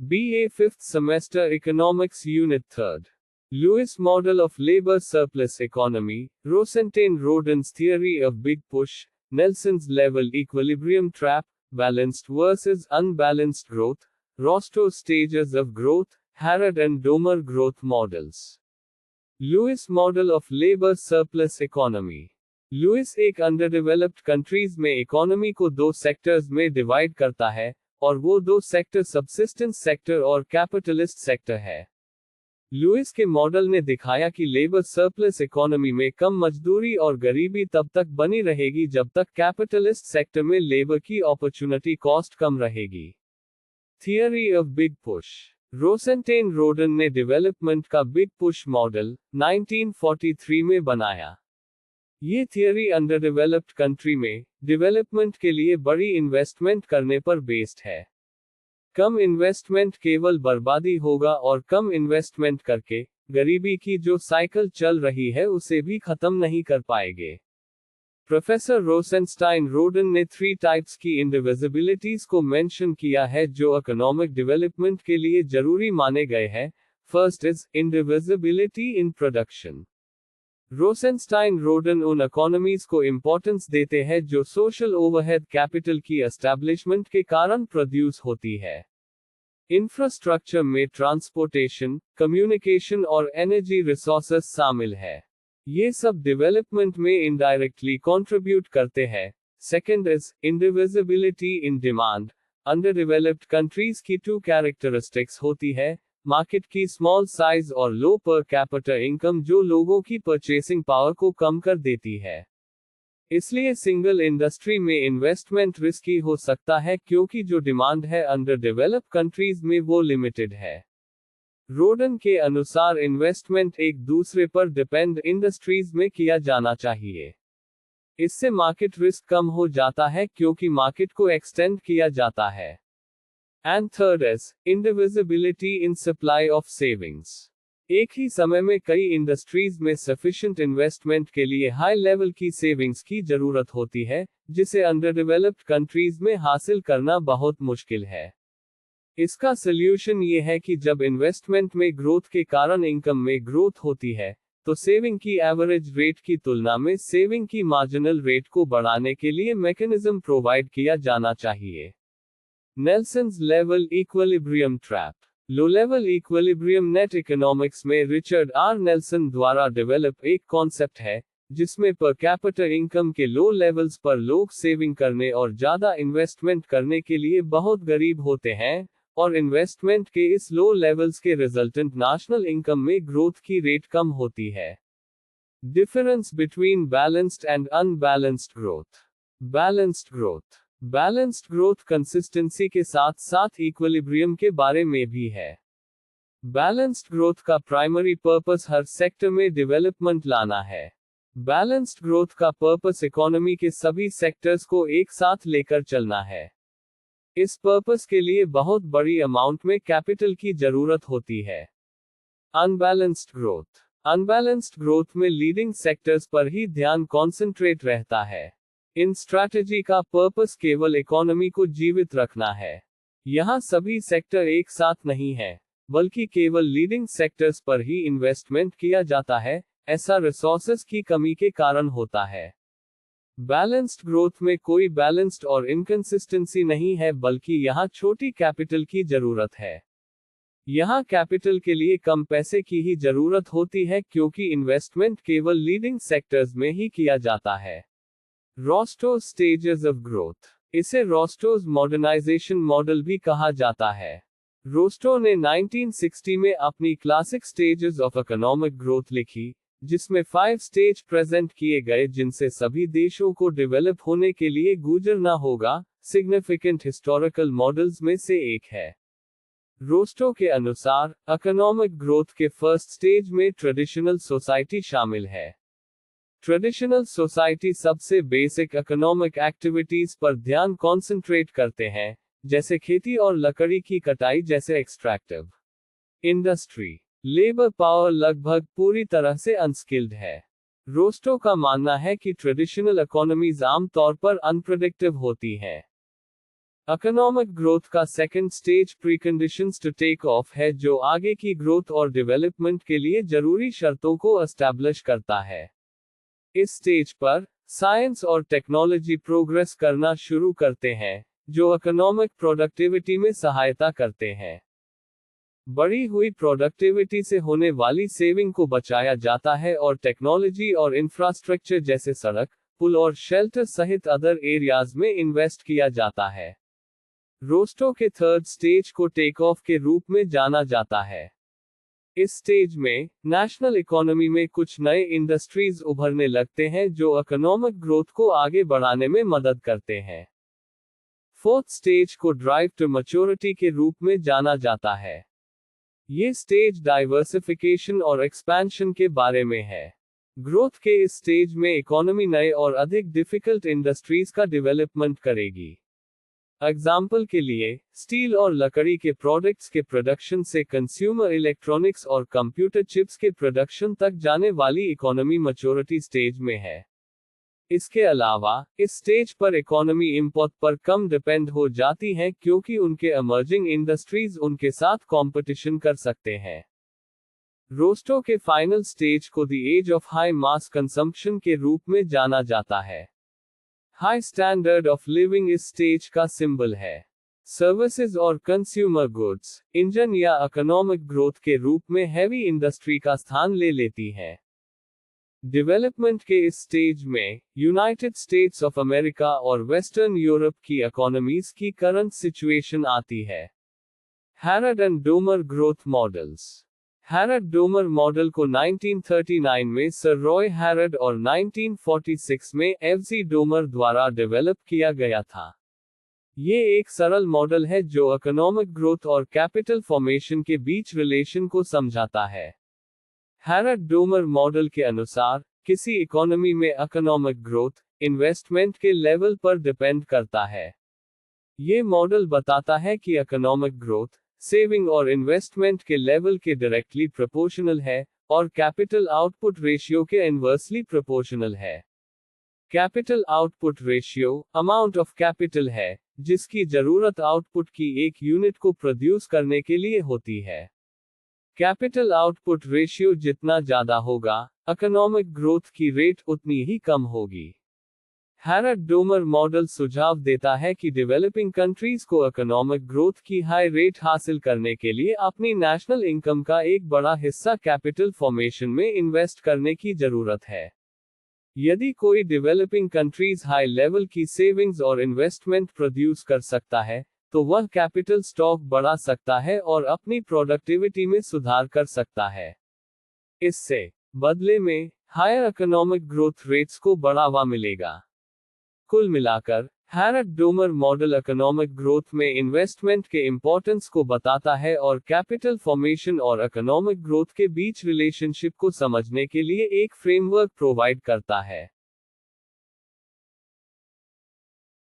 BA 5th Semester Economics Unit 3rd. Lewis Model of Labor Surplus Economy, Rosenstein-Rodin's Theory of Big Push, Nelson's Level Equilibrium Trap, Balanced versus Unbalanced Growth, Rostow's Stages of Growth, Harrod and Domer Growth Models. Lewis Model of Labor Surplus Economy. Lewis एक underdeveloped countries में economy को दो sectors में divide करता है, और वो दो सेक्टर सबसिस्टेंस सेक्टर और कैपिटलिस्ट सेक्टर है। लुइस के मॉडल ने दिखाया कि लेबर सरप्लस इकोनॉमी में कम मजदूरी और गरीबी तब तक बनी रहेगी जब तक कैपिटलिस्ट सेक्टर में लेबर की अपॉर्चुनिटी कॉस्ट कम रहेगी। Theory of big push. Rosenstein Rodan ने डेवलपमेंट का बिग पुश मॉडल 1943 में बनाया। ये थियरी अंडरडेवलप्ड कंट्री में डेवलपमेंट के लिए बड़ी इन्वेस्टमेंट करने पर बेस्ड है। कम इन्वेस्टमेंट केवल बर्बादी होगा और कम इन्वेस्टमेंट करके गरीबी की जो साइकिल चल रही है उसे भी खत्म नहीं कर पाएंगे। प्रोफेसर रोसेनस्टाइन-रोडन ने 3 टाइप्स की इंडिविजिबिलिटीज को मेंशन किया है जो इकोनॉमिक डेवलपमेंट के लिए जरूरी माने गए हैं। First is indivisibility in production. Rosenstein Rodan उन इकोनॉमीज को इंपॉर्टेंस देते हैं जो सोशल ओवरहेड कैपिटल की एस्टैब्लिशमेंट के कारण प्रोड्यूस होती है। इंफ्रास्ट्रक्चर में ट्रांसपोर्टेशन, कम्युनिकेशन और एनर्जी रिसोर्सेस शामिल है। ये सब डेवलपमेंट में इनडायरेक्टली कंट्रीब्यूट करते हैं। Second is indivisibility in demand. Underdeveloped countries की 2 कैरेक्टरिस्टिक्स होती है, मार्केट की स्मॉल साइज और लो पर कैपिटा इनकम जो लोगों की परचेसिंग पावर को कम कर देती है। इसलिए सिंगल इंडस्ट्री में इन्वेस्टमेंट रिस्की हो सकता है क्योंकि जो डिमांड है अंडर डेवलप्ड कंट्रीज में वो लिमिटेड है। रोडन के अनुसार इन्वेस्टमेंट एक दूसरे पर डिपेंड इंडस्ट्रीज में किया जाना चाहिए। इससे मार्केट रिस्क कम हो जाता है क्योंकि मार्केट को एक्सटेंड किया जाता है। And third is indivisibility in supply of savings. एक ही समय में कई इंडस्ट्रीज में सफिशिएंट इन्वेस्टमेंट के लिए हाई लेवल की सेविंग्स की जरूरत होती है, जिसे अंडरडेवलप्ड कंट्रीज में हासिल करना बहुत मुश्किल है। इसका सॉल्यूशन ये है कि जब इन्वेस्टमेंट में ग्रोथ के कारण इनकम में ग्रोथ होती है, तो सेविंग की एवरेज रेट की तुलना में सेविंग की मार्जिनल रेट को बढ़ाने के लिए मैकेनिज्म प्रोवाइड किया जाना चाहिए। Nelson's level equilibrium trap. Low level equilibrium net economics में रिचर्ड आर नेल्सन द्वारा डेवलप एक कॉन्सेप्ट है, जिसमें पर कैपिटा इनकम के लो लेवल्स पर लोग सेविंग करने और ज्यादा इन्वेस्टमेंट करने के लिए बहुत गरीब होते हैं, और इन्वेस्टमेंट के इस लो लेवल्स के रिजल्टेंट नेशनल इनकम में ग्रोथ की रेट कम होती है। Difference between balanced and unbalanced growth. Balanced growth consistency के साथ साथ इक्विलिब्रियम के बारे में भी है। बैलेंस्ड ग्रोथ का प्राइमरी पर्पस हर सेक्टर में डेवलपमेंट लाना है। बैलेंस्ड ग्रोथ का पर्पस इकोनॉमी के सभी सेक्टर्स को एक साथ लेकर चलना है। इस पर्पस के लिए बहुत बड़ी अमाउंट में कैपिटल की जरूरत होती है। अनबैलेंस्ड ग्रोथ में लीडिंग सेक्टर्स पर ही ध्यान कॉन्सेंट्रेट रहता है। इन स्ट्रैटेजी का पर्पस केवल इकोनॉमी को जीवित रखना है। यहाँ सभी सेक्टर एक साथ नहीं है, बल्कि केवल लीडिंग सेक्टर्स पर ही इन्वेस्टमेंट किया जाता है। ऐसा रिसोर्सेज की कमी के कारण होता है। बैलेंस्ड ग्रोथ में कोई बैलेंस्ड और इनकंसिस्टेंसी नहीं है, बल्कि यहाँ छोटी कैपिटल की जरूरत है। यहाँ कैपिटल के लिए कम पैसे की ही जरूरत होती है क्योंकि इन्वेस्टमेंट केवल लीडिंग सेक्टर्स में ही किया जाता है। रोस्टोज स्टेजेस ऑफ ग्रोथ। इसे रोस्टोज मॉडर्नाइजेशन मॉडल भी कहा जाता है। रोस्टो ने 1960 में अपनी classic stages of economic growth लिखी, जिसमें 5 स्टेज प्रेजेंट किए गए जिनसे सभी देशों को डेवलप होने के लिए गुजरना होगा। सिग्निफिकेंट हिस्टोरिकल मॉडल्स में से एक है। रोस्टो के अनुसार इकोनॉमिक ग्रोथ के फर्स्ट स्टेज में ट्रेडिशनल सोसाइटी शामिल है। ट्रेडिशनल सोसाइटी सबसे बेसिक इकोनॉमिक एक्टिविटीज पर ध्यान कॉन्सेंट्रेट करते हैं, जैसे खेती और लकड़ी की कटाई जैसे एक्सट्रैक्टिव इंडस्ट्री। लेबर पावर लगभग पूरी तरह से अनस्किल्ड है। रोस्टो का मानना है कि ट्रेडिशनल इकोनॉमीज आमतौर पर अनप्रेडिक्टिव होती हैं। इकोनॉमिक ग्रोथ का second stage preconditions to take off है, जो आगे की ग्रोथ और डेवलपमेंट के लिए जरूरी शर्तों को एस्टैब्लिश करता है। इस स्टेज पर साइंस और टेक्नोलॉजी प्रोग्रेस करना शुरू करते हैं, जो इकोनॉमिक प्रोडक्टिविटी में सहायता करते हैं। बढ़ी हुई प्रोडक्टिविटी से होने वाली सेविंग को बचाया जाता है और टेक्नोलॉजी और इंफ्रास्ट्रक्चर जैसे सड़क, पुल और शेल्टर सहित अदर एरियाज में इन्वेस्ट किया जाता है। रोस्टो के थर्ड स्टेज को टेक ऑफ के रूप में जाना जाता है। इस स्टेज में नेशनल इकोनॉमी में कुछ नए इंडस्ट्रीज उभरने लगते हैं जो इकोनॉमिक ग्रोथ को आगे बढ़ाने में मदद करते हैं। फोर्थ स्टेज को ड्राइव टू मैच्योरिटी के रूप में जाना जाता है। ये स्टेज डाइवर्सिफिकेशन और एक्सपेंशन के बारे में है। ग्रोथ के इस स्टेज में इकोनॉमी नए और अधिक डिफिकल्ट इंडस्ट्रीज का डेवलपमेंट करेगी। एग्जाम्पल के लिए, स्टील और लकड़ी के प्रोडक्ट्स के प्रोडक्शन से कंज्यूमर इलेक्ट्रॉनिक्स और कंप्यूटर चिप्स के प्रोडक्शन तक जाने वाली इकोनॉमी मैच्योरिटी स्टेज में है। इसके अलावा, इस स्टेज पर इकोनॉमी इंपोर्ट पर कम डिपेंड हो जाती है क्योंकि उनके इमर्जिंग इंडस्ट्रीज उनके साथ कंपटीशन कर सकते हैं। रोस्टो के फाइनल स्टेज को the age of high mass consumption के रूप में जाना जाता है। हाई स्टैंडर्ड ऑफ लिविंग इस स्टेज का सिंबल है। सर्विसेज और कंज्यूमर गुड्स, इंजन या इकोनॉमिक ग्रोथ के रूप में हैवी इंडस्ट्री का स्थान ले लेती है। डेवलपमेंट के इस स्टेज में यूनाइटेड स्टेट्स ऑफ अमेरिका और वेस्टर्न यूरोप की इकोनॉमीज की करंट सिचुएशन आती है। Harrod and Domar growth models. Harrod Domar model को 1939 में सर रॉय हैरड और 1946 में एफजी डोमर द्वारा डेवलप किया गया था। ये एक सरल मॉडल है जो इकोनॉमिक ग्रोथ और कैपिटल फॉर्मेशन के बीच रिलेशन को समझाता है। हैरड डोमर मॉडल के अनुसार, किसी इकोनॉमी में इकोनॉमिक ग्रोथ, इन्वेस्टमेंट के लेवल पर डिपेंड करता है। ये मॉडल बताता है कि इकोनॉमिक ग्रोथ, सेविंग और इन्वेस्टमेंट के लेवल के डायरेक्टली प्रोपोर्शनल है, और कैपिटल आउटपुट रेशियो के इनवर्सली प्रोपोर्शनल है। Capital output ratio, amount of capital है, जिसकी जरूरत आउटपुट की एक यूनिट को प्रोड्यूस करने के लिए होती है। कैपिटल आउटपुट रेशियो जितना ज्यादा होगा, इकोनॉमिक ग्रोथ की रेट उतनी ही कम होगी। हैरड डोमर मॉडल सुझाव देता है कि डेवलपिंग कंट्रीज को इकोनॉमिक ग्रोथ की हाई रेट हासिल करने के लिए अपनी नेशनल इनकम का एक बड़ा हिस्सा कैपिटल फॉर्मेशन में इन्वेस्ट करने की जरूरत है। यदि कोई डेवलपिंग कंट्रीज हाई लेवल की सेविंग्स और इन्वेस्टमेंट प्रोड्यूस कर सकता है, तो वह कैपिटल स्टॉक बढ़ा सकता है और अपनी प्रोडक्टिविटी में सुधार कर सकता है। इससे बदले में हायर इकोनॉमिक ग्रोथ रेट्स को बढ़ावा मिलेगा। कुल मिलाकर, हैरड डोमर मॉडल इकोनॉमिक ग्रोथ में इन्वेस्टमेंट के इंपॉर्टेंस को बताता है और कैपिटल फॉर्मेशन और इकोनॉमिक ग्रोथ के बीच रिलेशनशिप को समझने के लिए एक फ्रेमवर्क प्रोवाइड करता है।